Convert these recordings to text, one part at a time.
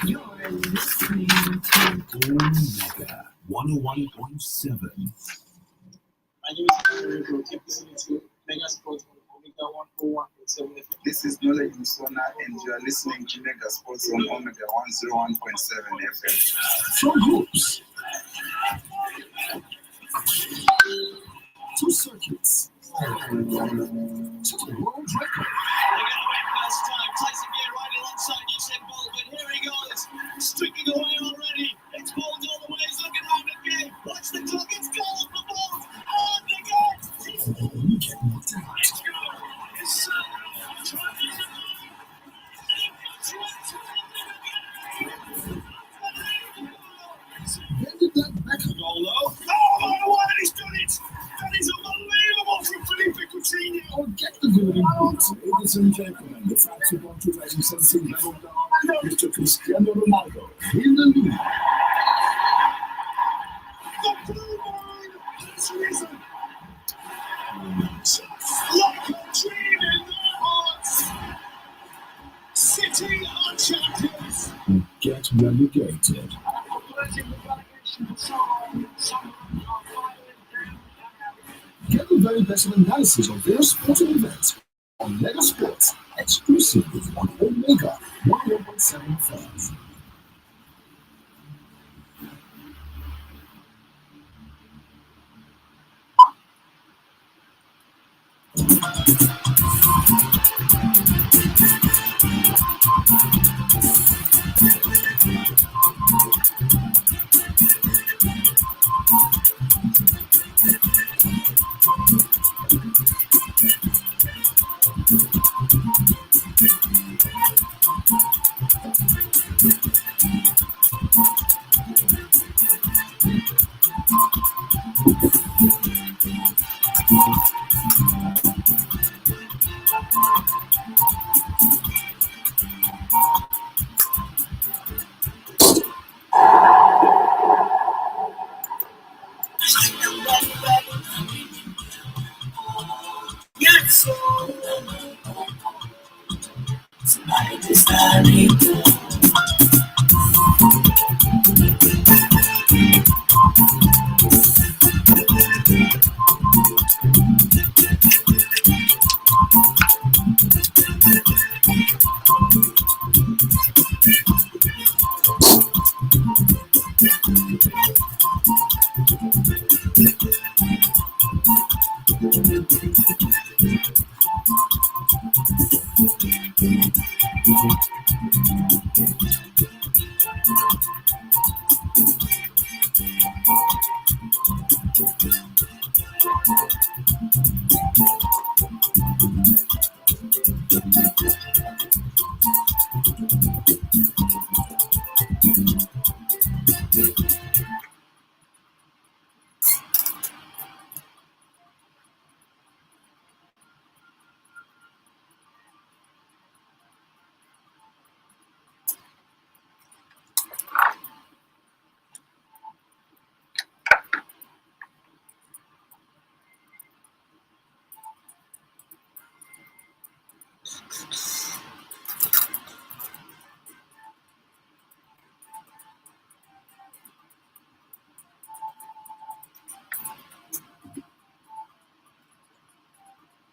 You're listening to Omega 101.7. My name is TARIBO. Keep listening to Mega Sports on Omega 101.7 FM. This is Knowledge Musona, and you are listening to Mega Sports on Omega 101.7 FM. From hoops to circuits to the world record. First time, Tyson Gear right alongside Usain Bolt, but here he goes, streaking away already. It's Bolt all the way, he's looking out again. Watch the clock, it's goal for Bolt, and again. You get knocked out. It's good. It's When did that Beckham goal though. Oh my word, he's done it. That is unbelievable from Felipe Coutinho. or get the golden boot? Ladies and gentlemen, the facts of 2017 Mr. Cristiano Ronaldo in the lead. The blue line has risen. Like a dream in their hearts. City are champions. Get relegated. Get the very best of analysis of their sporting events on Mega Sports, exclusively on Omega 101.7 fans.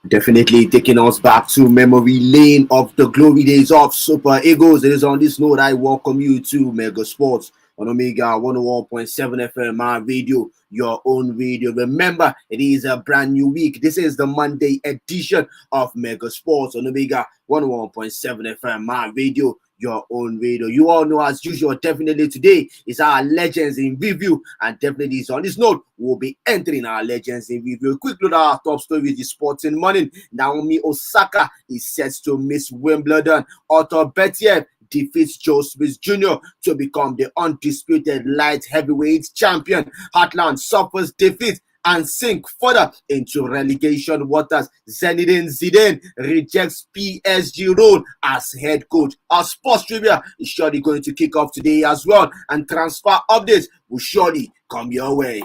Definitely taking us back to memory lane of the glory days of Super Eagles. It is on this note I welcome you to Mega Sports on Omega 101.7 FM, my radio, your own radio. Remember, it is a brand new week. This is the Monday edition of Mega Sports on Omega 101.7 FM, my radio, your own radio. You all know, as usual, definitely today is our Legends in Review, and definitely is on this note, we'll be entering our Legends in Review. A quick look at our top stories this sporting morning. Naomi Osaka is set to miss Wimbledon. Arthur Bettier defeats Joe Smith Jr. to become the undisputed light heavyweight champion. Heartland suffers defeat and sink further into relegation waters. ZINEDINE rejects PSG role as head coach. Our sports trivia is surely going to kick off today as well, and transfer updates will surely come your way.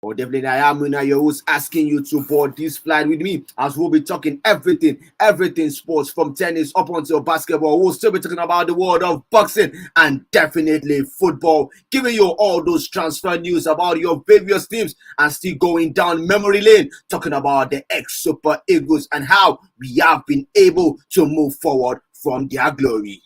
Oh, definitely, I am Muna, your host, asking you to board this flight with me as we'll be talking everything sports from tennis up until basketball. We'll still be talking about the world of boxing and definitely football, giving you all those transfer news about your various teams and still going down memory lane, talking about the ex-Super Eagles and how we have been able to move forward from their glory.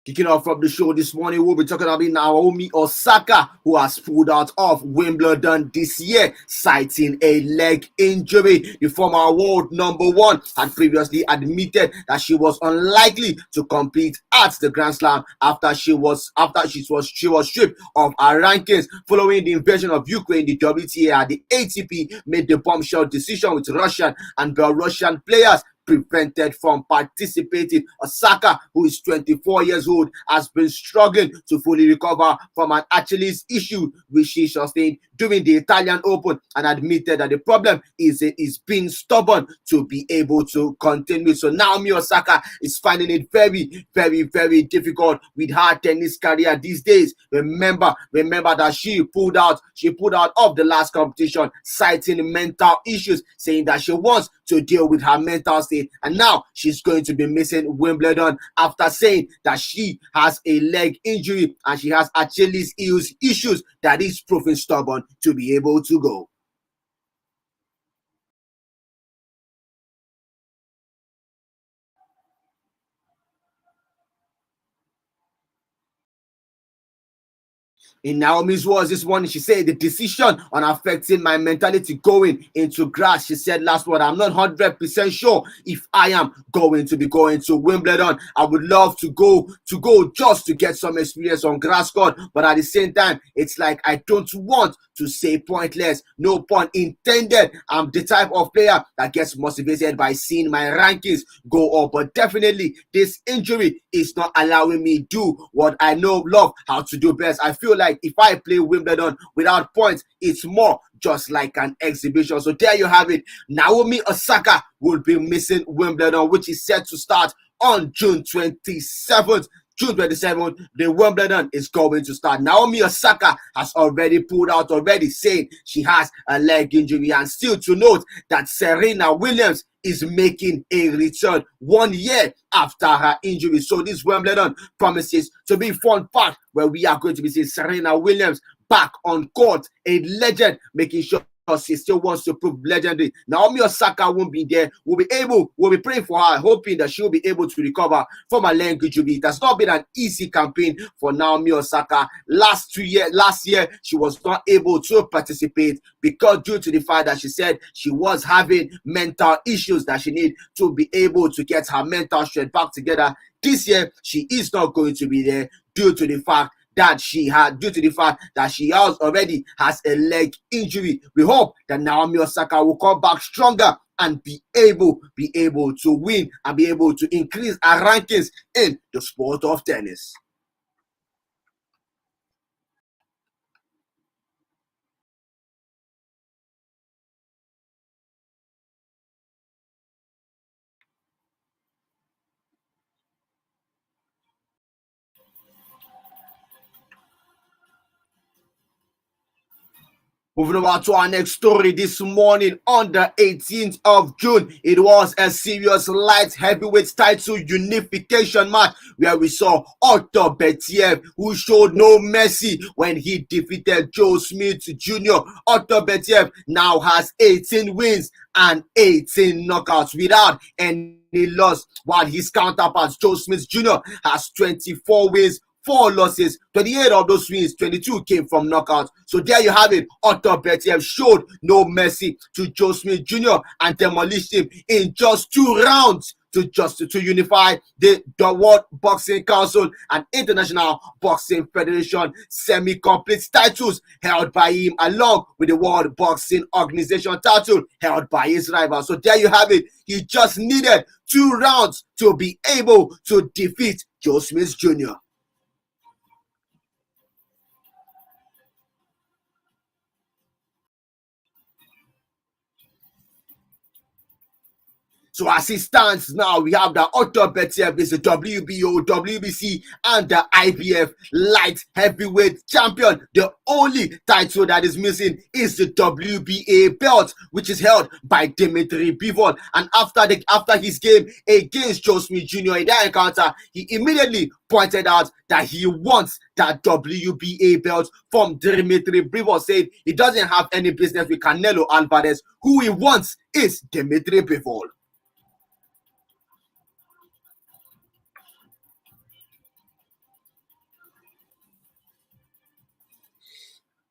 Kicking off from the show this morning, we'll be talking about Naomi Osaka, who has pulled out of Wimbledon this year, citing a leg injury. The former world number one had previously admitted that she was unlikely to compete at the Grand Slam after she was stripped of her rankings following the invasion of Ukraine. The WTA, the ATP, made the bombshell decision with Russian and Belarusian players prevented from participating. Osaka, who is 24 years old, has been struggling to fully recover from an Achilles issue which she sustained during the Italian Open, and admitted that the problem is being stubborn to be able to continue. So Naomi Osaka is finding it very difficult with her tennis career these days. Remember that she pulled out of the last competition, citing mental issues, saying that she wants to deal with her mental state, and now she's going to be missing Wimbledon after saying that she has a leg injury and she has Achilles issues that is proving stubborn to be able to go. In Naomi's words this morning, she said the decision on affecting my mentality going into grass. She said last word, I'm not 100% sure if I am going to be going to Wimbledon. I would love to go just to get some experience on grass court, but at the same time, it's like I don't want to say pointless. No pun intended. I'm the type of player that gets motivated by seeing my rankings go up, but definitely this injury is not allowing me do what I love how to do best. I feel like if I play Wimbledon without points, it's more just like an exhibition. So there you have it. Naomi Osaka will be missing Wimbledon, which is set to start on June 27th. June 27th, the Wimbledon is going to start. Naomi Osaka has already pulled out, saying she has a leg injury. And still to note that Serena Williams is making a return 1 year after her injury. So this Wimbledon promises to be a fun part where we are going to be seeing Serena Williams back on court, a legend, making sure she still wants to prove legendary. Naomi Osaka won't be there. We'll be praying for her, hoping that she'll be able to recover from her leg injury. It has not been an easy campaign for Naomi Osaka. Last year, she was not able to participate because due to the fact that she said she was having mental issues that she need to be able to get her mental strength back together. This year, she is not going to be there due to the fact that she already has a leg injury. We hope that Naomi Osaka will come back stronger and be able to win and be able to increase her rankings in the sport of tennis. Moving over to our next story this morning, on the 18th of June, it was a serious light heavyweight title unification match where we saw Arthur Betiev, who showed no mercy when he defeated Joe Smith Jr. Arthur Betiev now has 18 wins and 18 knockouts without any loss, while his counterpart Joe Smith Jr. has 24 wins, 4 losses. 28 of those wins, 22 came from knockouts. So there you have it. Arthur Betiev showed no mercy to Joe Smith Jr. and demolished him in just 2 rounds to unify the World Boxing Council and International Boxing Federation semi-complete titles held by him, along with the World Boxing Organization title held by his rival. So there you have it. He just needed 2 rounds to be able to defeat Joe Smith Jr. So as it stands now, we have the Otto Betiev is the WBO, WBC, and the IBF light heavyweight champion. The only title that is missing is the WBA belt, which is held by Dimitri Bivol. And after his game against Joe Smith Jr. in that encounter, he immediately pointed out that he wants that WBA belt from Dimitri Bivol, saying he doesn't have any business with Canelo Alvarez. Who he wants is Dimitri Bivol.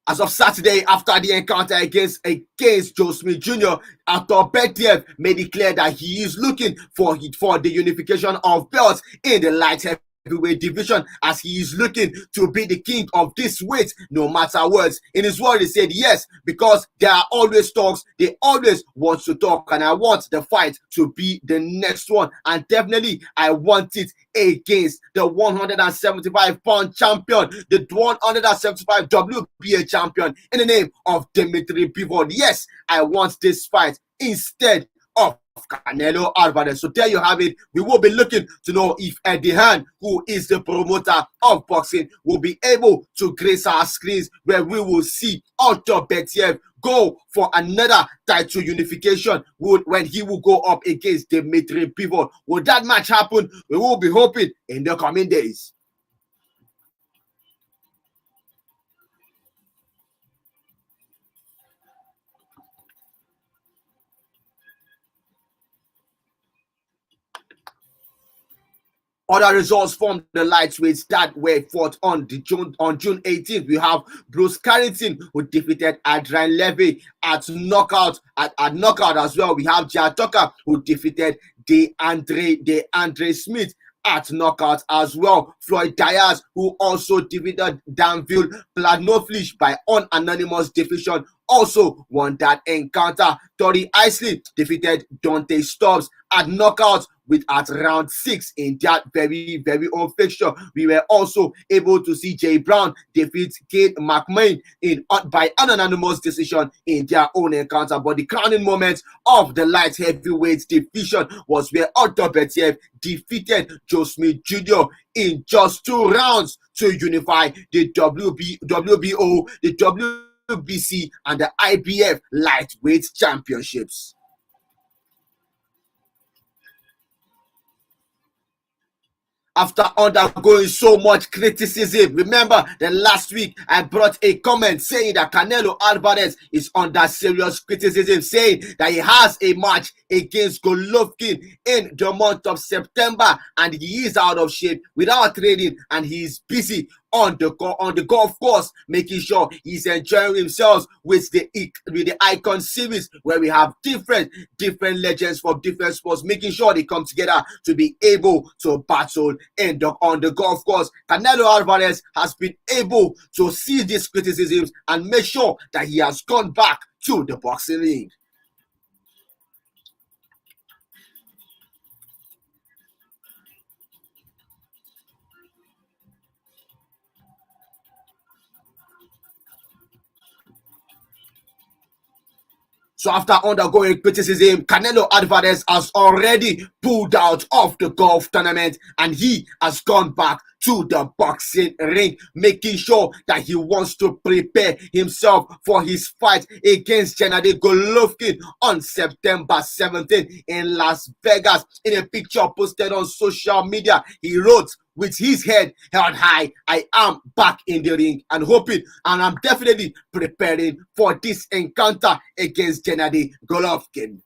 As of Saturday, after the encounter against Joe Smith Jr., Artur Betiev made it clear that he is looking for the unification of belts in the light heavyweight division, as he is looking to be the king of this weight no matter what. In his word, he said, yes, because there are always talks, they always want to talk, and I want the fight to be the next one, and definitely I want it against the 175-pound champion, the 175 WBA champion, in the name of Dimitri Bivol. Yes, I want this fight instead of Canelo Alvarez. So there you have it. We will be looking to know if Eddie Hearn, who is the promoter of boxing, will be able to grace our screens, where we will see Artur Betiev go for another title unification when he will go up against Dimitri Bivol. Will that match happen? We will be hoping in the coming days. Other results from the lightweights that were fought on June 18th. We have Bruce Carrington, who defeated Adrian Levy at knockout. At knockout as well, we have Jai Tucker, who defeated DeAndre Smith at knockout as well. Floyd Diaz, who also defeated Danville Plagnovlich by unanimous decision, also won that encounter. Tori Isley defeated Dante Stubbs at knockout at round 6 in that very, very own fixture. We were also able to see Jay Brown defeat Kate McMahon by unanimous decision in their own encounter. But the crowning moment of the light heavyweight division was where Artur Betiev defeated Joe Smith Jr. in just 2 rounds to unify the WBO, the WBC, and the IBF lightweight championships. After undergoing so much criticism, remember that last week I brought a comment saying that Canelo Alvarez is under serious criticism, saying that he has a match against Golovkin in the month of September and he is out of shape without training, and he is busy on the golf course, making sure he's enjoying himself with the Icon series, where we have different legends from different sports, making sure they come together to be able to battle on the golf course. Canelo Alvarez has been able to see these criticisms and make sure that he has gone back to the boxing ring. So after undergoing criticism, Canelo Alvarez has already pulled out of the golf tournament and he has gone back to the boxing ring, making sure that he wants to prepare himself for his fight against Gennady Golovkin on September 17th in Las Vegas. In a picture posted on social media, he wrote, with his head held high, I am back in the ring and hoping, and I'm definitely preparing for this encounter against Gennady Golovkin.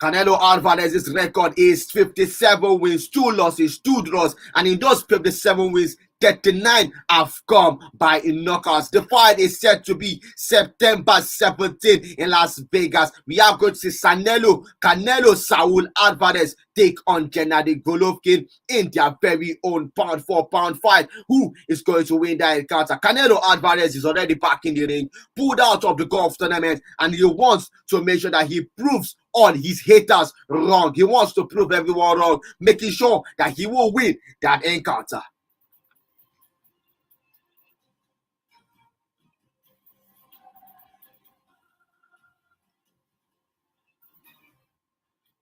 Canelo Alvarez's record is 57 wins, 2 losses, 2 draws, and in those 57 wins, 39 have come by knockouts. The fight is set to be September 17 in Las Vegas. We are going to see Canelo Saul Alvarez take on Gennady Golovkin in their very own pound for pound fight. Who is going to win that encounter? Canelo Alvarez is already back in the ring, pulled out of the golf tournament, and he wants to make sure that he proves all his haters wrong. He wants to prove everyone wrong, making sure that he will win that encounter.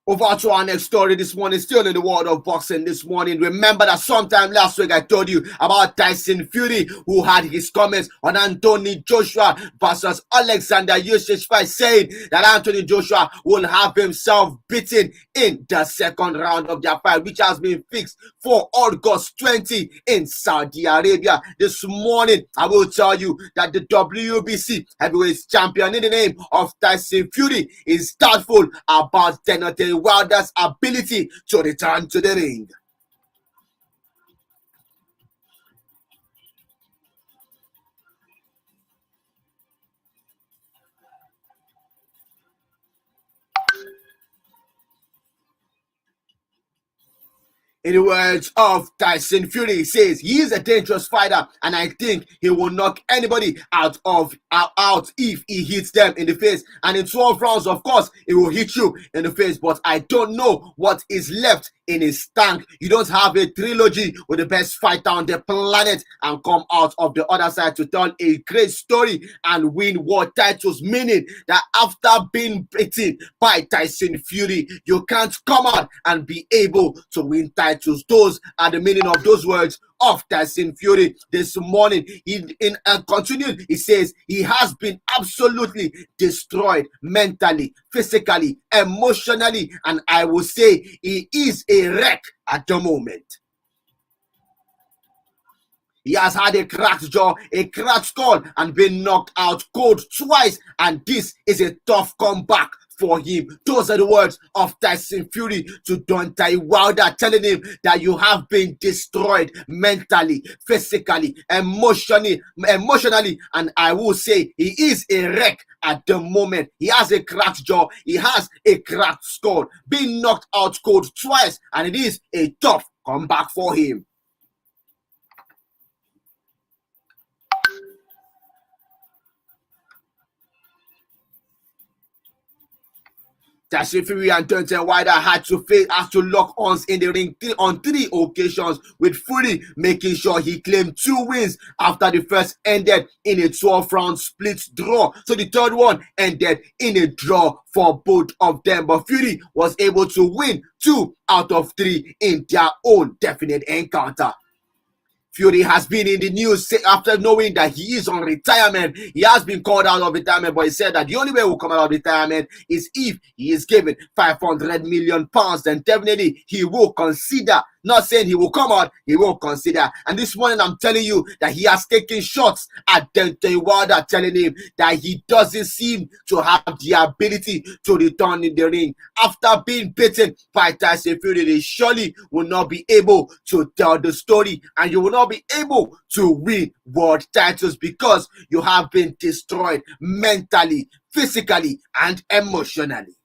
Over to our next story this morning, still in the world of boxing this morning. Remember that sometime last week I told you about Tyson Fury, who had his comments on Anthony Joshua versus Alexander Usyk fight, saying that Anthony Joshua will have himself beaten in the second round of their fight, which has been fixed for August 20 in Saudi Arabia. This morning, I will tell you that the WBC heavyweight champion in the name of Tyson Fury is doubtful about Deontay Wilder's ability to return to the ring. In the words of Tyson Fury, he says he is a dangerous fighter, and I think he will knock anybody out if he hits them in the face. And in 12 rounds, of course, he will hit you in the face. But I don't know what is left in his tank. You don't have a trilogy with the best fighter on the planet and come out of the other side to tell a great story and win world titles, meaning that after being beaten by Tyson Fury, you can't come out and be able to win titles. Those are the meaning of those words of Tyson Fury this morning. He continued, he says he has been absolutely destroyed mentally, physically, emotionally, and I will say he is a wreck at the moment. He has had a cracked jaw, a cracked skull, and been knocked out cold twice, and this is a tough comeback for him. Those are the words of Tyson Fury to Deontay Wilder, telling him that you have been destroyed mentally, physically, emotionally, and I will say he is a wreck at the moment. He has a cracked jaw, he has a cracked skull, being knocked out cold twice, and it is a tough comeback for him. Tyson Fury and Deontay Wilder had to lock arms in the ring on 3 occasions, with Fury making sure he claimed 2 wins after the first ended in a 12-round split draw. So the third one ended in a draw for both of them. But Fury was able to win 2 out of 3 in their own definite encounter. Fury has been in the news after knowing that he is on retirement. He has been called out of retirement, but he said that the only way he will come out of retirement is if he is given £500 million. Then definitely he will consider. Not saying he will come out, he will consider. And this morning I'm telling you that he has taken shots at Deontay Wilder, telling him that he doesn't seem to have the ability to return in the ring. After being beaten by Tyson Fury, they surely will not be able to tell the story, and you will not be able to win world titles because you have been destroyed mentally, physically, and emotionally.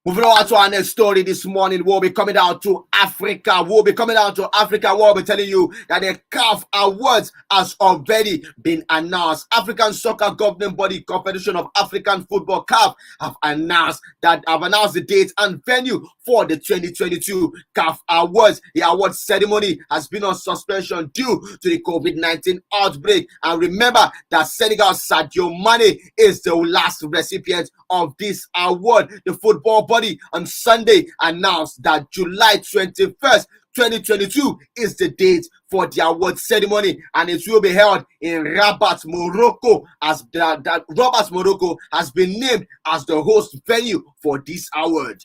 Moving on to our next story this morning, we'll be coming down to Africa. We'll be telling you that the CAF Awards has already been announced. African Soccer Governing Body, Confederation of African Football, CAF, have announced the date and venue for the 2022 CAF Awards. The award ceremony has been on suspension due to the COVID-19 outbreak. And remember that Senegal's Sadio Mane is the last recipient of this award. The football body on Sunday announced that July 21st, 2022 is the date for the award ceremony, and it will be held in Rabat, Morocco, as Rabat, Morocco has been named as the host venue for this award.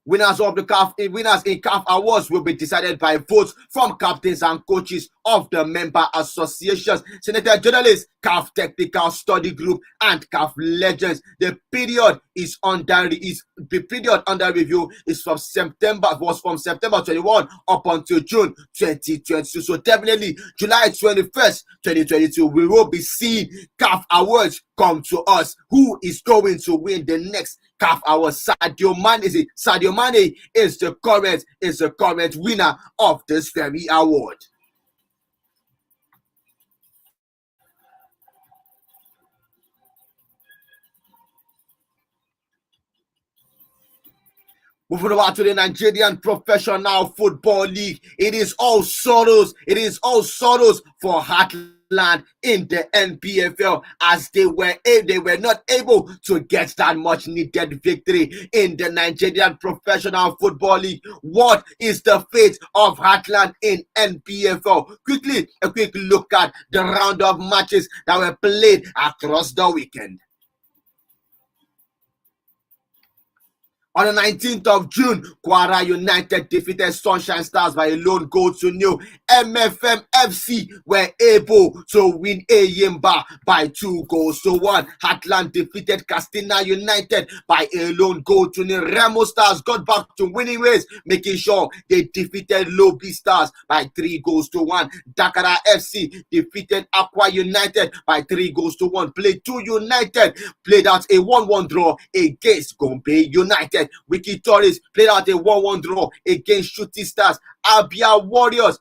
Winners in CAF awards will be decided by votes from captains and coaches of the member associations, Senator journalists, CAF Technical Study Group, and CAF Legends. The period under review is from September 21 up until June 2022. So definitely July 21st, 2022, we will be seeing CAF awards come to us. Who is going to win the next CAF awards? Sadio Mane is the current winner of this very award. Moving over to the Nigerian Professional Football League, it is all sorrows. It is all sorrows for HEATLAND in the NPFL, as they were not able to get that much needed victory in the Nigerian Professional Football League. What is the fate of HEATLAND in NPFL? Quickly, a quick look at the round of matches that were played across the weekend. On the 19th of June, Kwara United defeated Sunshine Stars by a lone goal to nil. MFM FC were able to win Eyimba by 2-1. HEATLAND defeated Castina United by a lone goal to nil. Remo Stars got back to winning ways, making sure they defeated Lobby Stars by 3-1. Dakara FC defeated Aqua United by 3-1. Plateau United played out a 1-1 draw against Gombe United. Wiki Torres played out a 1-1 draw against Shooting Stars. Abia Warriors,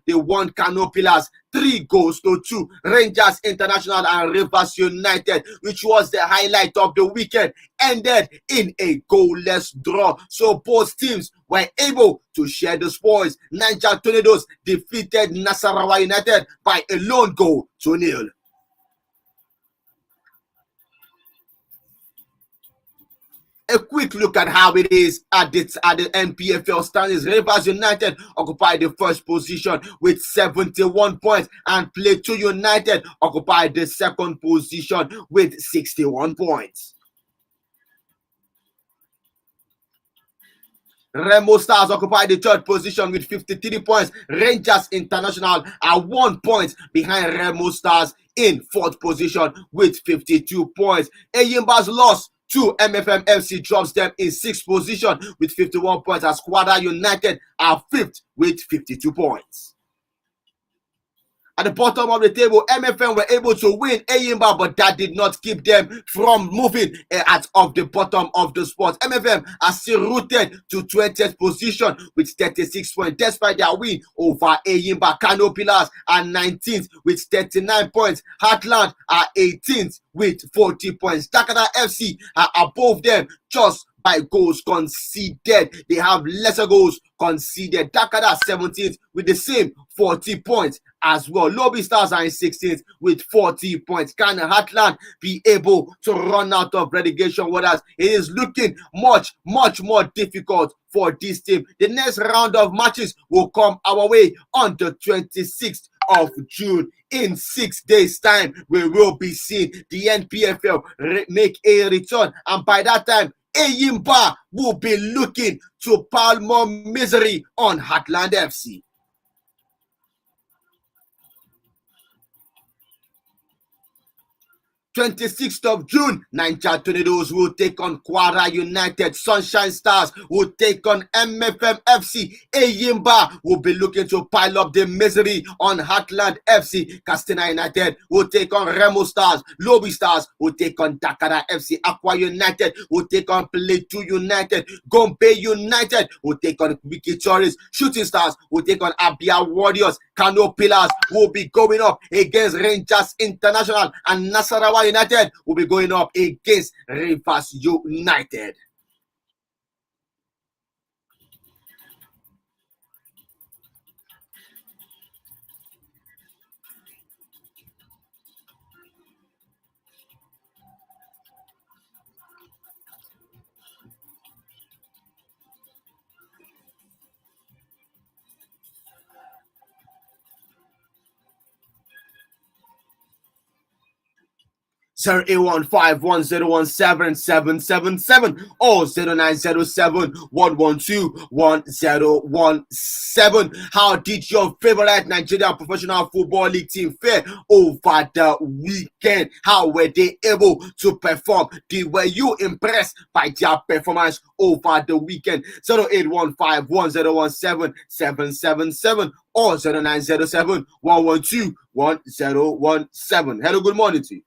they won Kano Pillars 3-2. Rangers International and Rivers United, which was the highlight of the weekend, ended in a goalless draw. So both teams were able to share the spoils. Niger Tornadoes defeated Nasarawa United by a lone goal to nil. A quick look at how it is at the NPFL standings. Rivers United occupied the first position with 71 points, and Plateau United occupied the second position with 61 points. Remo Stars occupied the third position with 53 points. Rangers International are 1 point behind Remo Stars in fourth position with 52 points. Eyimba's loss to MFM FC drops them in sixth position with 51 points, as Kwara United are fifth with 52 points. At the bottom of the table, MFM were able to win Eyimba, but that did not keep them from moving out of the bottom of the spot. MFM are still rooted to 20th position with 36 points, despite their win over Eyimba. Kano Pillars are 19th with 39 points. HEATLAND are 18th with 40 points. Dakara FC are above them just by goals conceded. They have lesser goals conceded. Dakara 17th with the same 40 points as well. Lobby Stars are in 16th with 40 points. Can HEATLAND be able to run out of relegation waters? It is looking much more difficult for this team. The next round of matches will come our way on the 26th of June. In 6 days' time, we will be seeing the NPFL make a return, and by that time, Eyimba will be looking to pile more misery on HEATLAND FC. 26th of June, Niger Tornadoes will take on Kwara United. Sunshine Stars will take on MFM FC. Eyimba will be looking to pile up the misery on HEATLAND FC. Castina United will take on Remo Stars. Lobby Stars will take on Dakara FC. Aqua United will take on Plateau United. Gombe United will take on Wiki Torres. Shooting Stars will take on Abia Warriors. Kano Pillars will be going up against Rangers International, and Nasarawa United will be going up against Rivers United. 0815101777 or 0907-112-1017. How did your favorite Nigerian Professional Football League team fare over the weekend? How were they able to perform? Were you impressed by their performance over the weekend? 0815101777 or 0907-112-1017. Hello, good morning to you.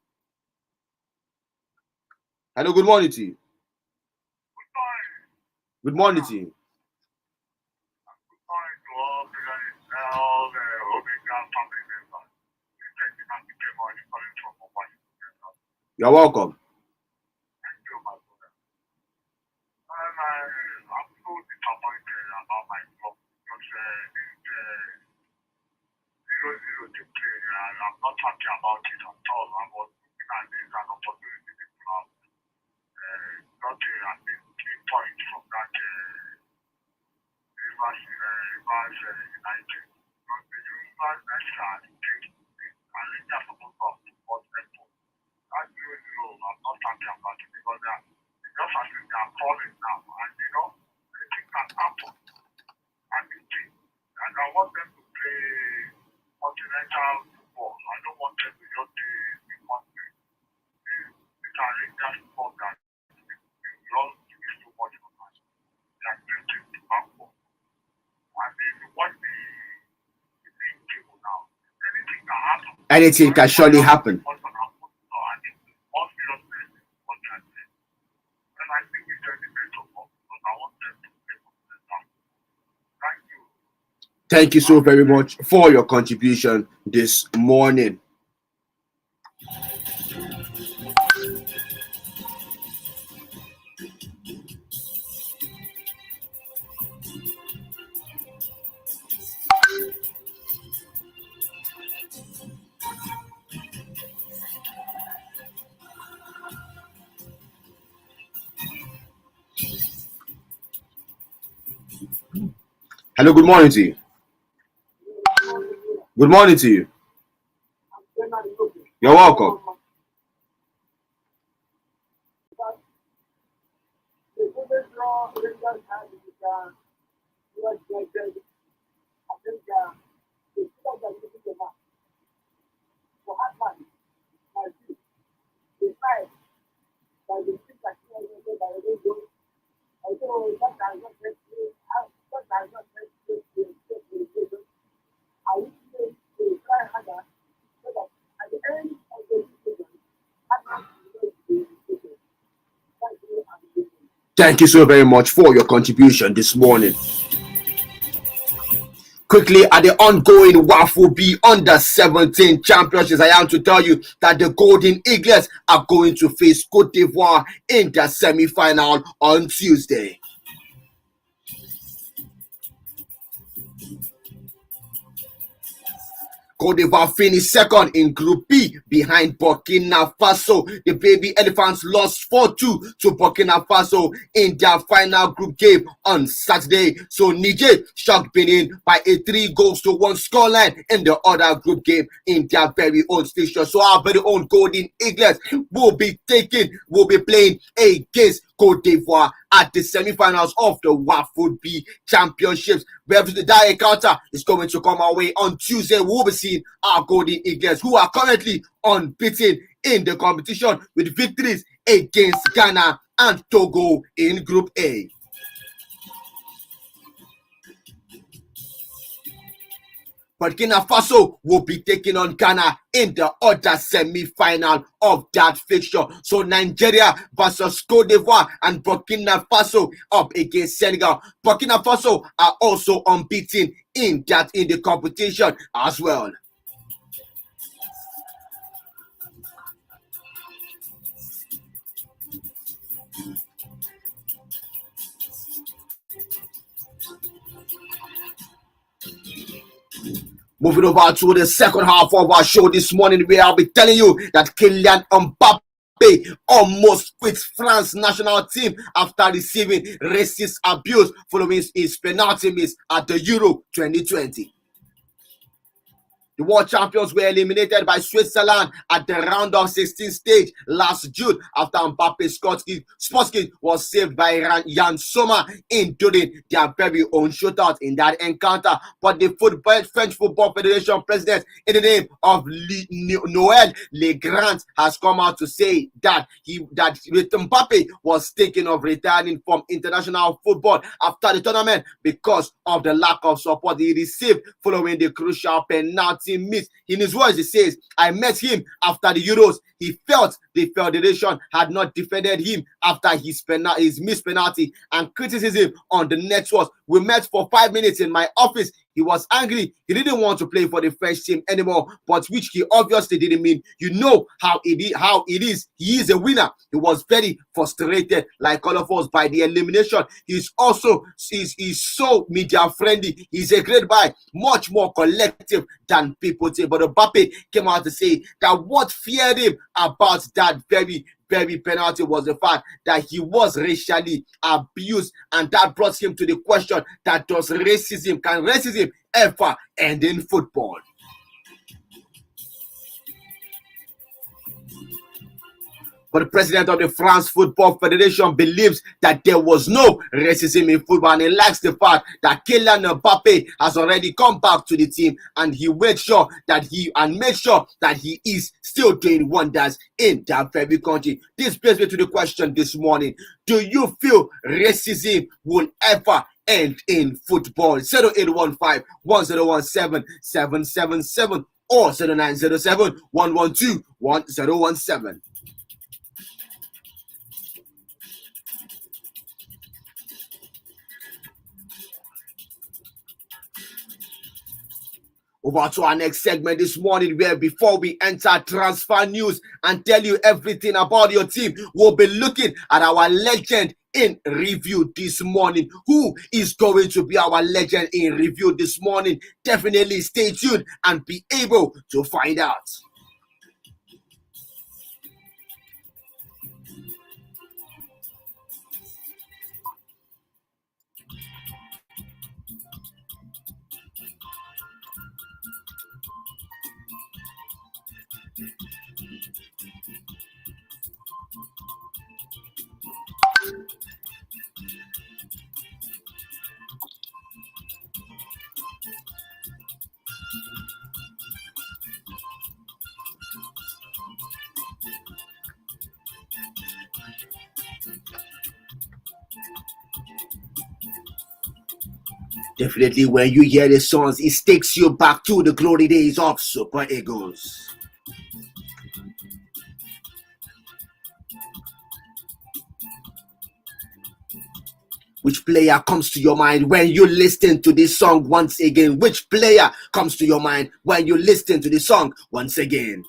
Hello, good morning to you. Good morning to you. Good morning to all the Omega family members. You're welcome. Thank you, my brother. I'm so disappointed about my club because it's 0-0 to play, and I'm not happy about it at all. I was looking at this as an opportunity to have got at least 3 points from that Rivers United. Because the Rivers United and Rangers supposed to have support effort. That 0-0, I'm not happy about it because it's just as if they are calling now. And anything can happen at the team. And I want them to play continental football. I don't want them to just play the country. These are Rangers football that long to be so much for us. They are drinking tobacco. And if you watch the league table now, anything can happen. Anything can surely happen. What can happen? So I think all seriousness is what they are saying. And I think we turn the best of all because I want them to play for the time. Thank you. Thank you so very much for your contribution this morning. Hello, good morning to you. Good morning to you. You're welcome. Thank you so very much for your contribution this morning. Quickly, at the ongoing WAFU B Under 17 Championships, I am to tell you that the Golden Eagles are going to face Cote d'Ivoire in the semi-final on Tuesday. Cote d'Ivoire finished second in Group B behind Burkina Faso. The Baby Elephants lost 4-2 to Burkina Faso in their final group game on Saturday. So Niger shocked Benin by a 3-1 scoreline in the other group game in their very own station. So our very own Golden Eagles will be playing against Cote d'Ivoire at the semi-finals of the WAFU B Championships. That encounter is going to come our way on Tuesday. We'll be seeing our Golden Eagles, who are currently unbeaten in the competition with victories against Ghana and Togo in Group A. Burkina Faso will be taking on Ghana in the other semi-final of that fixture. So Nigeria versus Cote d'Ivoire and Burkina Faso up against Senegal. Burkina Faso are also unbeaten in the competition as well. Moving over to the second half of our show this morning, where I'll be telling you that Kylian Mbappe almost quit France national team after receiving racist abuse following his penalty miss at the Euro 2020. The world champions were eliminated by Switzerland at the round of 16 stage last June after Mbappe's sports kit was saved by Jan Sommer in doing their very own shootout in that encounter. But the French Football Federation president, in the name of Noël Legrand, has come out to say that Mbappe was thinking of retiring from international football after the tournament because of the lack of support he received following the crucial penalty miss. In his words, he says, "I met him after the Euros. He felt the federation had not defended him after his missed penalty and criticism on the network. We met for 5 minutes in my office. He was angry. He didn't want to play for the French team anymore, but which he obviously didn't mean. You know how it is. He is a winner. He was very frustrated, like all of us, by the elimination. He's so media friendly. He's a great guy, much more collective than people say." But Mbappe came out to say that what feared him about that very penalty was the fact that he was racially abused, and that brought him to the question that can racism ever end in football? But the president of the France Football Federation believes that there was no racism in football, and he likes the fact that Kylian Mbappe has already come back to the team, and he made sure that he is still doing wonders in that very country. This brings me to the question this morning: do you feel racism will ever end in football? 0815 1017 777 or 0907 112 1017. Over to our next segment this morning, where before we enter transfer news and tell you everything about your team, we'll be looking at our legend in review this morning. Who is going to be our legend in review this morning? Definitely stay tuned and be able to find out. Definitely, when you hear the songs, it takes you back to the glory days of Super Eagles. Which player comes to your mind when you listen to this song once again? Which player comes to your mind when you listen to this song once again?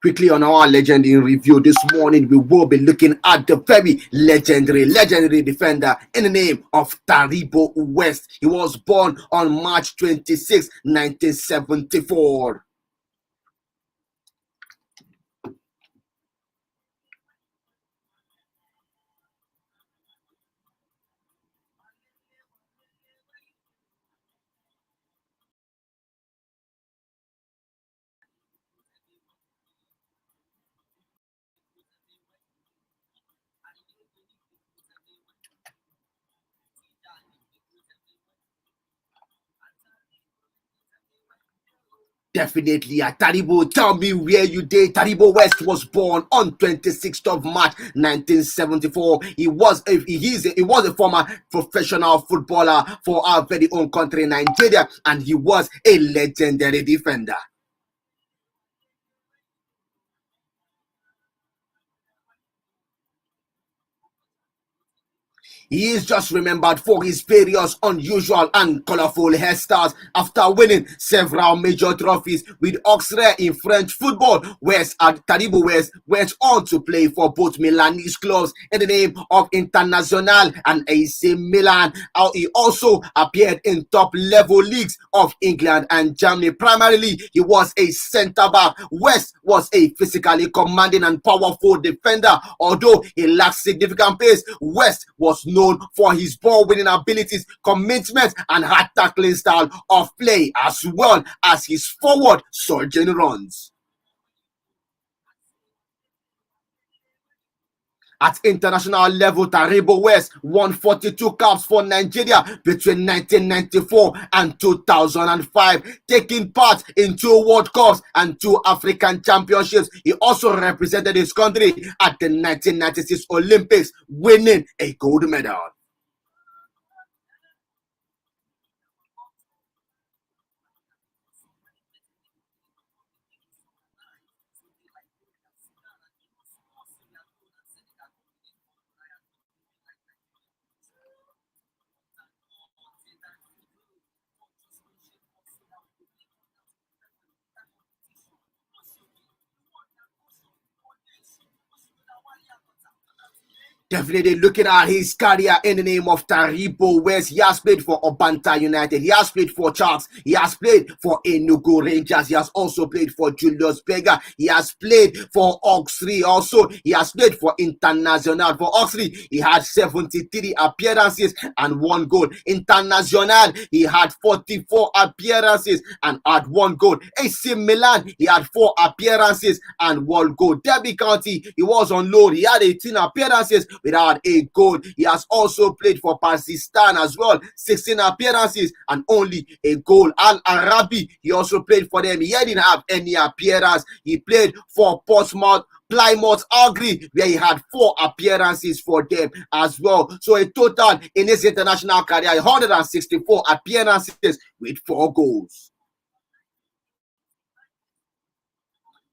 Quickly on our legend in review this morning, we will be looking at the very legendary defender in the name of Taribo West. He was born on March 26, 1974. Definitely, Taribo, tell me where you did. Taribo West was born on 26th of March 1974. He was a former professional footballer for our very own country, Nigeria, and he was a legendary defender. He is just remembered for his various unusual and colorful hairstyles after winning several major trophies with Auxerre in French football. West at Taribo West went on to play for both Milanese clubs in the name of Internazionale and AC Milan. He also appeared in top-level leagues of England and Germany. Primarily, he was a centre-back. West was a physically commanding and powerful defender. Although he lacked significant pace, West was known for his ball-winning abilities, commitment, and hard tackling style of play, as well as his forward surging runs. At international level, Taribo West won 42 caps for Nigeria between 1994 and 2005, taking part in 2 World Cups and 2 African Championships. He also represented his country at the 1996 Olympics, winning a gold medal. Definitely looking at his career in the name of Taribo West. He has played for Obanta United. He has played for Charles. He has played for Enugu Rangers. He has also played for Julius Berger. He has played for Auxerre. Also, he has played for Internazionale. For Auxerre, he had 73 appearances and 1 goal. Internazionale, he had 44 appearances and had 1 goal. AC Milan, he had 4 appearances and 1 goal. Derby County, he was on loan. He had 18 appearances without a goal. He has also played for Pakistan as well, 16 appearances and only a goal. Al Arabi, he also played for them. He didn't have any appearance. He played for Portsmouth, Plymouth Argyle, where he had 4 appearances for them as well. So a total in his international career, 164 appearances with 4 goals.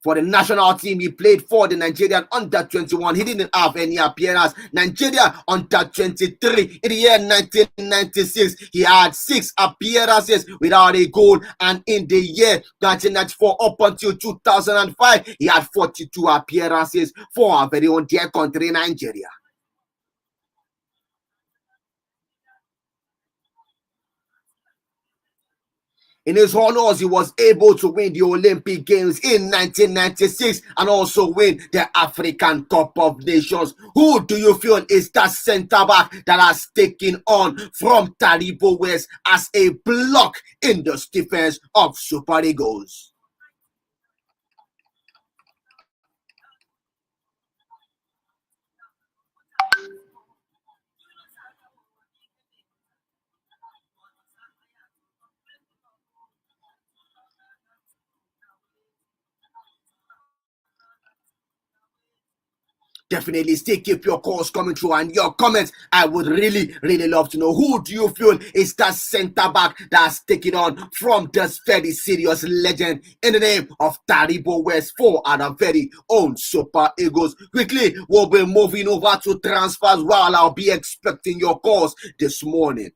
For the national team, he played for the Nigerian under-21. He didn't have any appearance. Nigeria under-23. In the year 1996, he had 6 appearances without a goal. And in the year 1994 up until 2005, he had 42 appearances for our very own dear country, Nigeria. In his honors, he was able to win the Olympic Games in 1996 and also win the African Cup of Nations. Who do you feel is that centre-back that has taken on from Taribo West as a block in the defense of Super Eagles? Definitely still keep your calls coming through and your comments. I would really love to know, who do you feel is that centre back that's taking on from this very serious legend in the name of Taribo West for our very own Super Eagles. Quickly, we'll be moving over to transfers while I'll be expecting your calls this morning.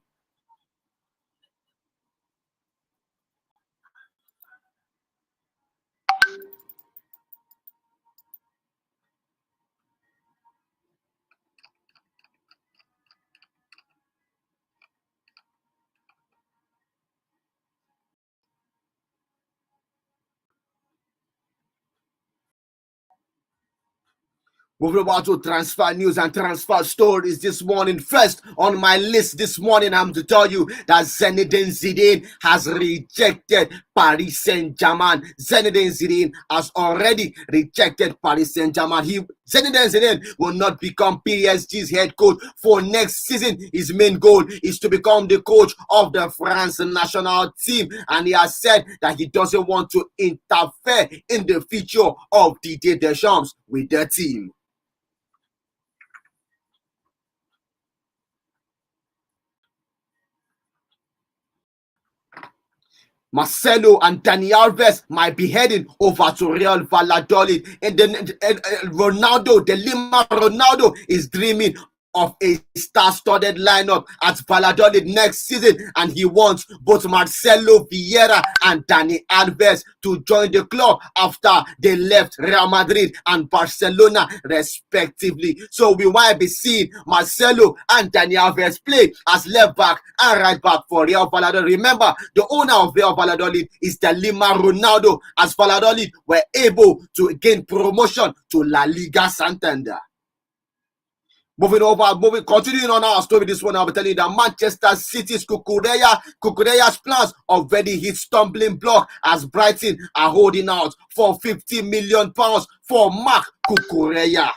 We're about to transfer news and transfer stories this morning. First on my list this morning, I'm to tell you that ZINEDINE has rejected Paris Saint-Germain. ZINEDINE has already rejected Paris Saint-Germain. Zinedine Zidane will not become PSG's head coach for next season. His main goal is to become the coach of the France national team, and he has said that he doesn't want to interfere in the future of Didier Deschamps with the team. Marcelo and Dani Alves might be heading over to Real Valladolid, and then Ronaldo, the Lima Ronaldo, is dreaming of a star-studded lineup at Valladolid next season, and he wants both Marcelo Vieira and Dani Alves to join the club after they left Real Madrid and Barcelona respectively. So we might be seeing Marcelo and Dani Alves play as left back and right back for Real Valladolid. Remember, the owner of Real Valladolid is the Lima Ronaldo, as Valladolid were able to gain promotion to La Liga Santander. Continuing on our story, this one I'll be telling you that Manchester City's Cucurella's plans already hit stumbling block as Brighton are holding out for £50 million for Marc Cucurella.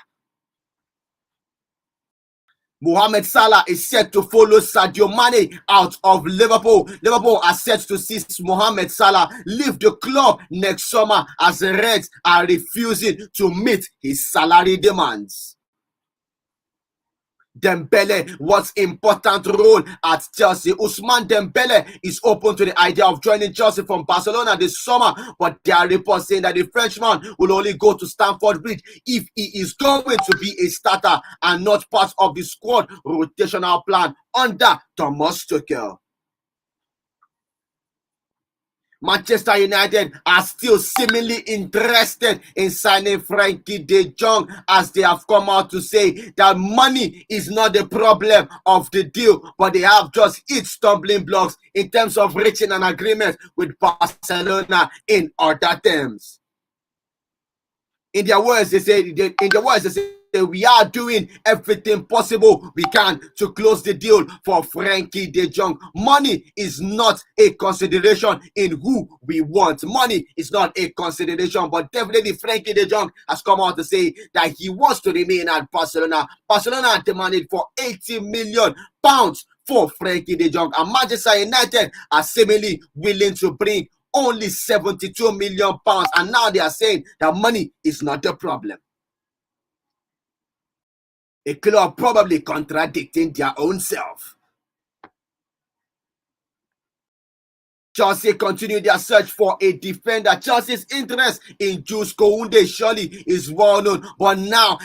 Mohamed Salah is set to follow Sadio Mane out of Liverpool. Liverpool are set to see Mohamed Salah leave the club next summer as the Reds are refusing to meet his salary demands. Dembele, what's important role at Chelsea? Ousmane Dembele is open to the idea of joining Chelsea from Barcelona this summer, but there are reports saying that the Frenchman will only go to Stamford Bridge if he is going to be a starter and not part of the squad rotational plan under Thomas Tuchel. Manchester United are still seemingly interested in signing Frenkie de Jong, as they have come out to say that money is not the problem of the deal, but they have just hit stumbling blocks in terms of reaching an agreement with Barcelona in other terms. In their words, they say, we are doing everything possible we can to close the deal for Frenkie de Jong. Money is not a consideration in who we want. Money is not a consideration, but definitely Frenkie de Jong has come out to say that he wants to remain at Barcelona. Barcelona demanded for £80 million for Frenkie de Jong, and Manchester United are seemingly willing to bring only £72 million, and now they are saying that money is not the problem. A club probably contradicting their own self. Chelsea continue their search for a defender. Chelsea's interest in Jules Kounde surely is well known, but now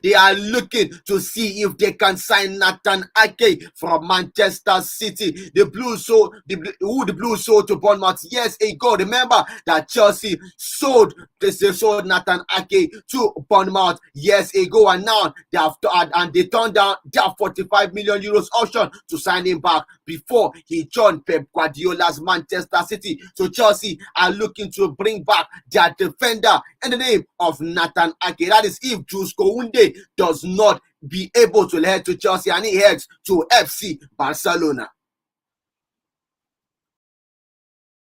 they are looking to see if they can sign Nathan Ake from Manchester City. The Blues sold to Bournemouth years ago. Remember that Chelsea sold Nathan Ake to Bournemouth years ago, and now they turned down their €45 million option to sign him back before he joined Pep Guardiola's Manchester City. So Chelsea are looking to bring back their defender in the name of Nathan Ake. That is if Jules Kounde does not be able to head to Chelsea and he heads to FC Barcelona.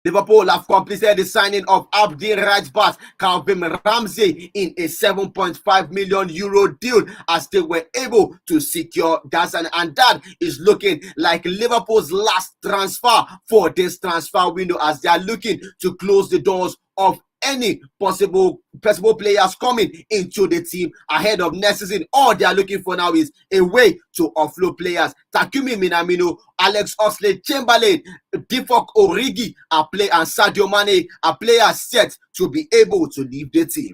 Liverpool have completed the signing of Abdi Rajbat Calvin Ramsey in a €7.5 million deal, as they were able to secure that, and that is looking like Liverpool's last transfer for this transfer window, as they are looking to close the doors of any possible players coming into the team ahead of next season. All they are looking for now is a way to offload players. Takumi Minamino, Alex Oxlade-Chamberlain, Divock Origi and Sadio Mane are players set to be able to leave the team.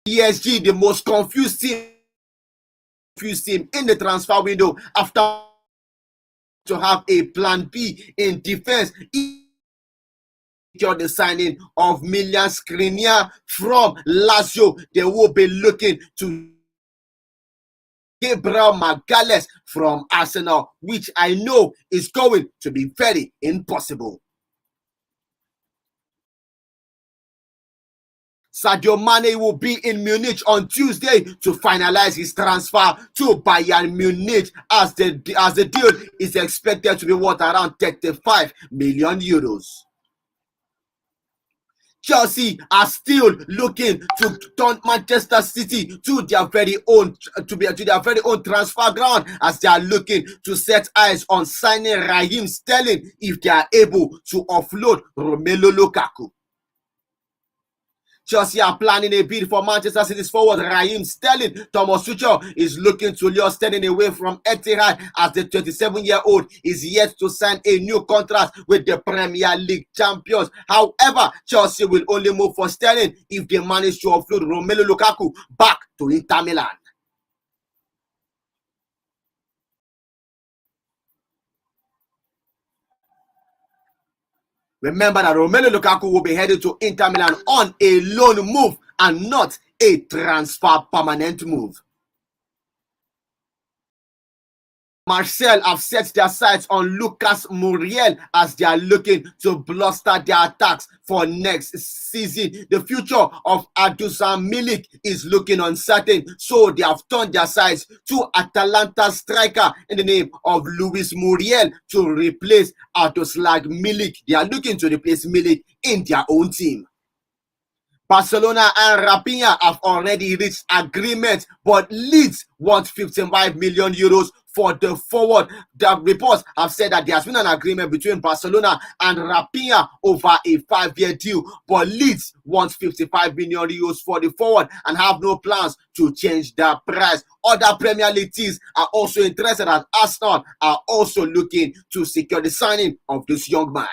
PSG, the most confused team in the transfer window, after to have a plan B in defense. The signing of Milan Skriniar from Lazio. They will be looking to Gabriel Magalhaes from Arsenal, which I know is going to be very impossible. Sadio Mane will be in Munich on Tuesday to finalize his transfer to Bayern Munich, as the deal is expected to be worth around €35 million. Chelsea are still looking to turn Manchester City to their very own transfer ground, as they are looking to set eyes on signing Raheem Sterling if they are able to offload Romelu Lukaku. Chelsea are planning a bid for Manchester City's forward Raheem Sterling. Thomas Tuchel is looking to lure Sterling away from Etihad, as the 27-year-old is yet to sign a new contract with the Premier League champions. However, Chelsea will only move for Sterling if they manage to offload Romelu Lukaku back to Inter Milan. Remember that Romelu Lukaku will be headed to Inter Milan on a loan move and not a transfer permanent move. Marseille have set their sights on Lucas Muriel as they are looking to bluster their attacks for next season. The future of Dusan Milik is looking uncertain, so they have turned their sights to Atalanta striker in the name of Luis Muriel to replace Dusan Milik. They are looking to replace Milik in their own team. Barcelona and Rafinha have already reached agreement, but Leeds want 55 million euros for the forward. The reports have said that there has been an agreement between Barcelona and Rafinha over a 5-year deal, but Leeds wants 55 million euros for the forward and have no plans to change the price. Other Premier League teams are also interested, and Arsenal are also looking to secure the signing of this young man.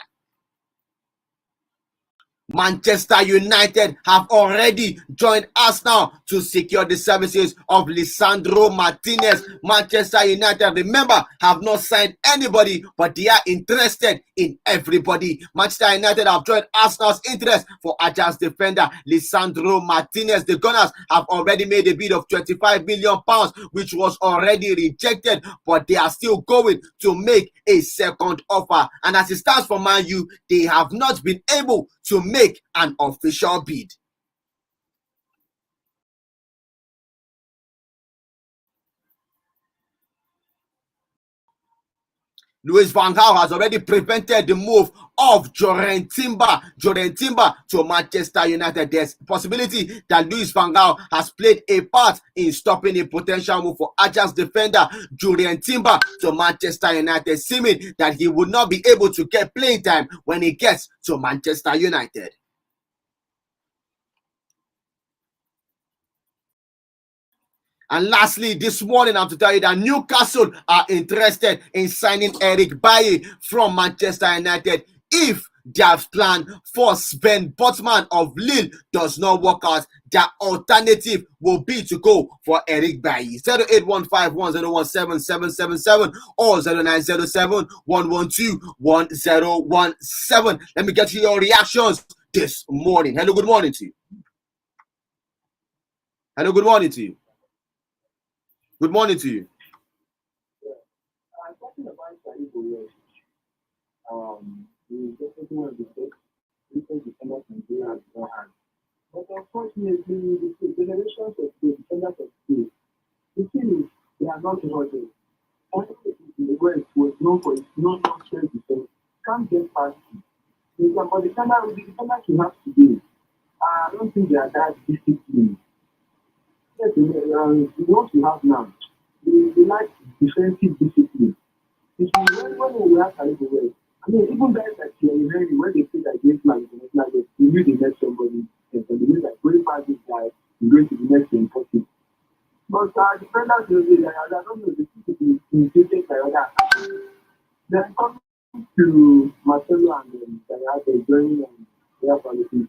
Manchester United have already joined Arsenal to secure the services of Lisandro Martinez. Manchester United, remember, have not signed anybody, but they are interested in everybody. Manchester United have joined Arsenal's interest for Ajax defender Lisandro Martinez. The Gunners have already made a bid of £25 million, which was already rejected, but they are still going to make a second offer. And as it stands for Man U, they have not been able to make an official bid. Louis van Gaal has already prevented the move of Joren Timber to Manchester United. There's a possibility that Louis van Gaal has played a part in stopping a potential move for Ajax defender Joren Timber to Manchester United, seeming that he would not be able to get playing time when he gets to Manchester United. And lastly, this morning, I have to tell you that Newcastle are interested in signing Eric Bailly from Manchester United if their plan for Sven Botman of Lille does not work out. Their alternative will be to go for Eric Bailly. 0815-1017-777 or 0907-112-1017. Let me get you your reactions this morning. Hello, good morning to you. Hello, good morning to you. Good morning to you. I'm talking about TARIBO. The definitely one of the best recent defenders Nigeria has ever had. But unfortunately, the generations of the defenders of today, the thing is, they are not modern. Only in the West was known for its non-nonsense defense. Can't get past it. But the defenders we have today, I don't think they are that disciplined. Yes, the ones we have now, they like defensive discipline. When we have TARIBO, I mean, even guys like Thierry Henry, when they say that HEATLAND is the next, they knew they met somebody, and they knew that going past this guy is going to be next to impossible. But defenders, I don't know, the people intimidated by other. Then coming to Marcelo and they're joining their policies.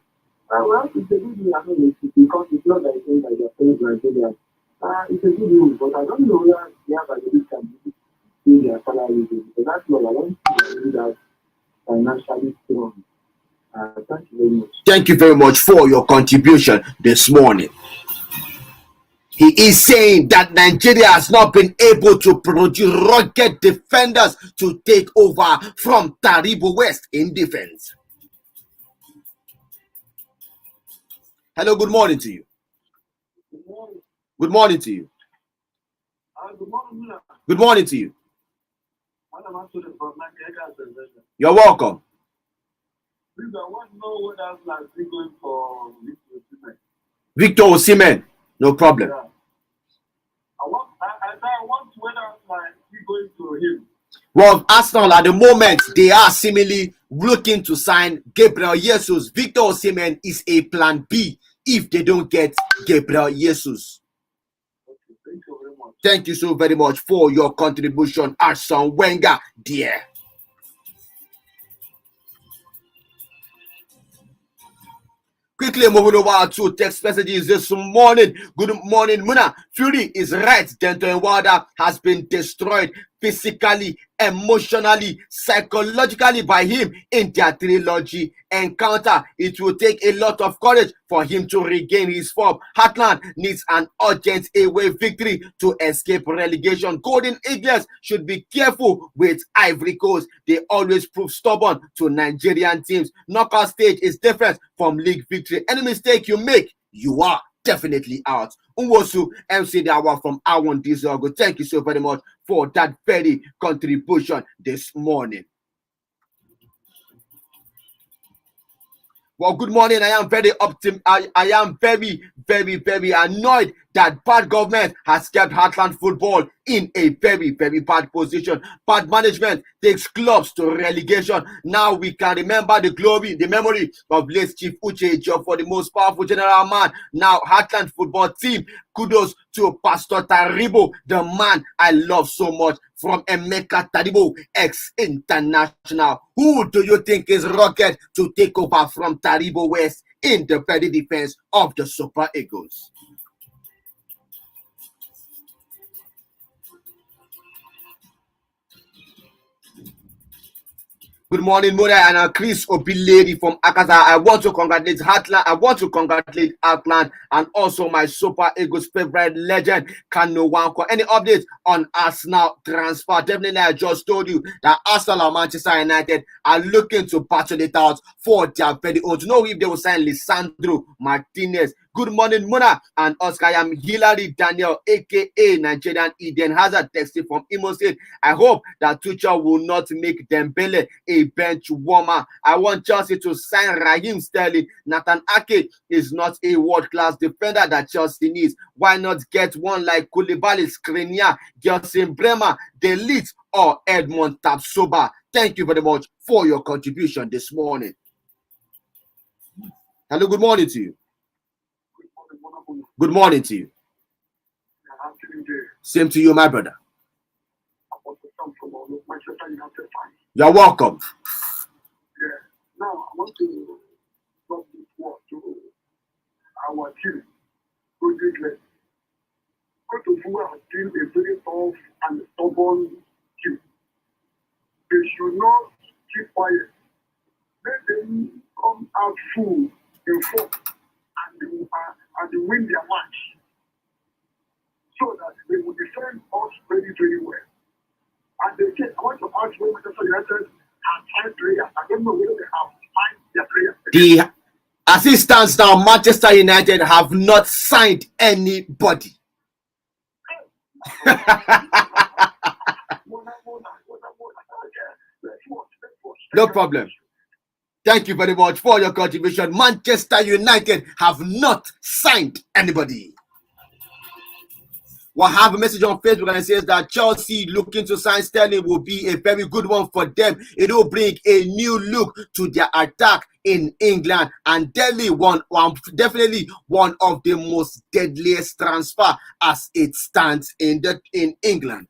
Well, it's a good news, because it's not like saying that they're playing Nigeria. It's a good news, but I don't know whether they have a little can pay their salary, because that's what I want to do, that financially strong. Thank you very much. Thank you very much for your contribution this morning. He is saying that Nigeria has not been able to produce rugged defenders to take over from TARIBO West in defense. Hello, good morning to you. Good morning. Good morning to you. Good morning. Good morning to you. What am I talking about? You're welcome. Please, I want to know what else like we going for Victor Osimhen. Victor Osimhen, no problem. Yeah. I want whether like we going to him. Well, Arsenal at the moment, they are seemingly looking to sign Gabriel Jesus. Victor Osimhen is a plan B if they don't get Gabriel Jesus. Okay, thank you very much. Thank you so very much for your contribution, Arsene Wenger, dear. Quickly moving over to text messages this morning. Good morning, Muna. Fury is right. Denton Wilder has been destroyed physically, emotionally, psychologically by him in their trilogy encounter. It will take a lot of courage for him to regain his form. Heartland needs an urgent away victory to escape relegation. Golden Eagles should be careful with Ivory Coast. They always prove stubborn to Nigerian teams. Knockout stage is different from league victory. Any mistake you make, you are definitely out. Unwosu MC Dawa from Awon Dizogo. Thank you so very much for that very contribution this morning. Well, good morning. I am very I am very annoyed that bad government has kept Heartland football in a very bad position. Bad management takes clubs to relegation. Now we can remember the memory of late Chief Uche Ijo for the most powerful general man. Now Heartland football team, kudos to Pastor Taribo, the man I love so much, from Emeka Taribo, ex-international. Who do you think is rocket to take over from Taribo West in the very defense of the Super Eagles? Good morning, Mura and Chris Obilady from Akaza. I want to congratulate Heartland. I want to congratulate Heartland and also my Super Eagles favorite legend, Kano Wanko. Any updates on Arsenal transfer? Definitely, I just told you that Arsenal and Manchester United are looking to battle it out for their very own. To know if they will sign Lisandro Martinez. Good morning, Muna and Oscar. I am Hilary Daniel, aka Nigerian Eden Hazard, texting from Imo State. I hope that Tuchel will not make Dembele a bench warmer. I want Chelsea to sign Raheem Sterling. Nathan Ake is not a world-class defender that Chelsea needs. Why not get one like Koulibaly, Skriniar, Gelson Bremer, Delete, or Edmond Tapsoba? Thank you very much for your contribution this morning. Hello, good morning to you. Good morning to you. Same to you, my brother. You're welcome. Yeah. Now I want to talk this word to our team. Cote d'Ivoire are still a very tough and stubborn team. They should not keep quiet. Let them come out full in front and they win their match, so that they will defend us very well. And they say, I want to ask when Manchester United have 5 players. I don't know whether they have 5 their players. The assistants now, Manchester United have not signed anybody. No problem. Thank you very much for your contribution. Manchester United have not signed anybody. We'll have a message on Facebook and it says that Chelsea looking to sign Sterling will be a very good one for them. It will bring a new look to their attack in England, and definitely one of the most deadliest transfer as it stands in England.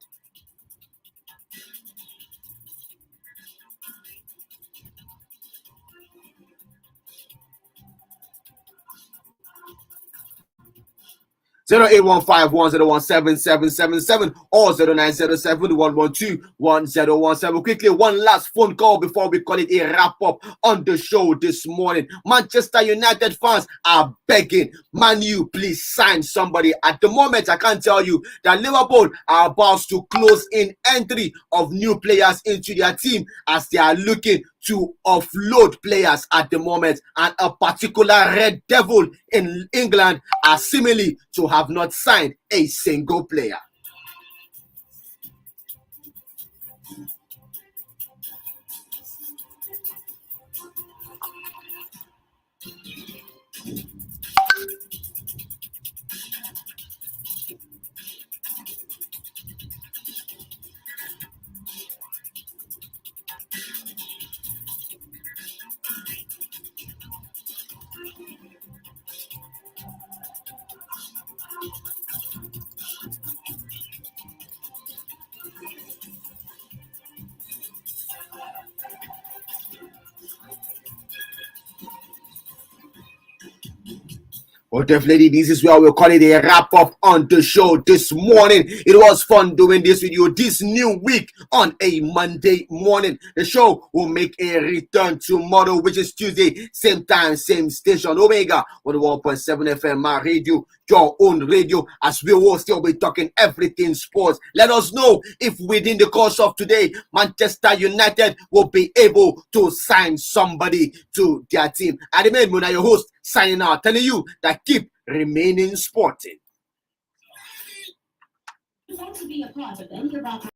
0815-101777 or 0907-112-1017. Quickly, one last phone call before we call it a wrap-up on the show this morning. Manchester United fans are begging, Man U, please sign somebody. At the moment, I can tell you that Liverpool are about to close in entry of new players into their team as they are looking to offload players at the moment, and a particular Red Devil in England are seemingly to have not signed a single player. Well, definitely, this is where we'll call it a wrap up on the show this morning. It was fun doing this with you this new week on a Monday morning. The show will make a return tomorrow, which is Tuesday, same time, same station, Omega 101.7 FM, my radio, your own radio, as we will still be talking everything sports. Let us know if within the course of today, Manchester United will be able to sign somebody to their team. I remain Muna, your host, signing out, telling you that keep remaining sporting. Want to be a part of the